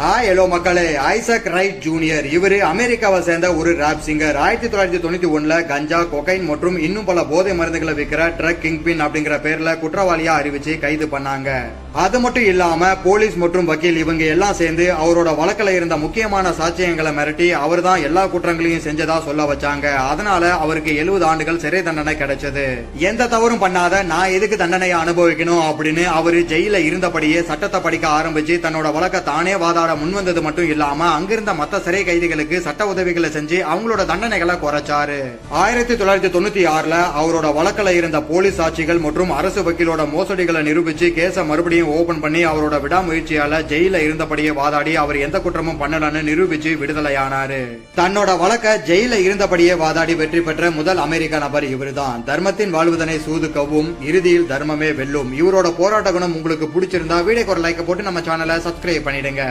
Hello மக்களே, Isaac right junior இவரு அமெரிக்காவை சேர்ந்த ஒரு ராப் சிங்கர். 1991 கஞ்சா, கொகைன் மற்றும் இன்னும் பல போதை மருந்துகளை விற்கிற ட்ரக் கிங்பின் அப்படிங்கிற பேர்ல குற்றவாளியா அறிவிச்சு கைது பண்ணாங்க. அது மட்டும் இல்லாம போலீஸ் மற்றும் வக்கீல் இவங்க எல்லாம் சேர்ந்து அவரோட வழக்கில் இருந்த முக்கியமான சாட்சியங்களை மிரட்டி அவர் தான் எல்லா குற்றங்களையும் செஞ்சதா சொல்ல வச்சாங்க. அதனால அவருக்கு 70 ஆண்டுகள் சிறை தண்டனை கிடைச்சது. எந்த தவறும் பண்ணாத நான் எதுக்கு தண்டனையை அனுபவிக்கணும் அப்படின்னு அவரு ஜெயில இருந்தபடியே சட்டத்தை படிக்க ஆரம்பிச்சு தன்னோட வழக்க தானே வாதாட முன்வந்தது மட்டும் இல்லாம அங்கிருந்த மத்த சிறை கைதிகளுக்கு சட்ட உதவிகளை செஞ்சு அவங்களோட தண்டனைகளை குறைச்சாரு. 1996 அவரோட வழக்கில் இருந்த போலீஸ் சாட்சிகள் மற்றும் அரசு வக்கீலோட மோசடிகளை நிரூபிச்சு கேஸ மறுபடியும் ஓபன் பண்ணி அவரோட விடாமுயற்சியால ஜெயில இருந்தபடியே வாதாடி அவர் எந்த குற்றமும் பண்ணலன்னு நிரூபிச்சு விடுதலையானாரு. தன்னோட வழக்க ஜெயில இருந்தபடியே வாதாடி வெற்றி பெற்ற முதல் அமெரிக்க நபர் இவருதான். தர்மத்தின் வாழ்வதனை சூதுக்கவும் இறுதியில் தர்மமே வெல்லும். இவரோட போராட்ட குணம் உங்களுக்கு பிடிச்சிருந்தா வீடியோக்கு ஒரு லைக் போட்டு நம்ம சேனலை சப்ஸ்கிரைப் பண்ணிடுங்க.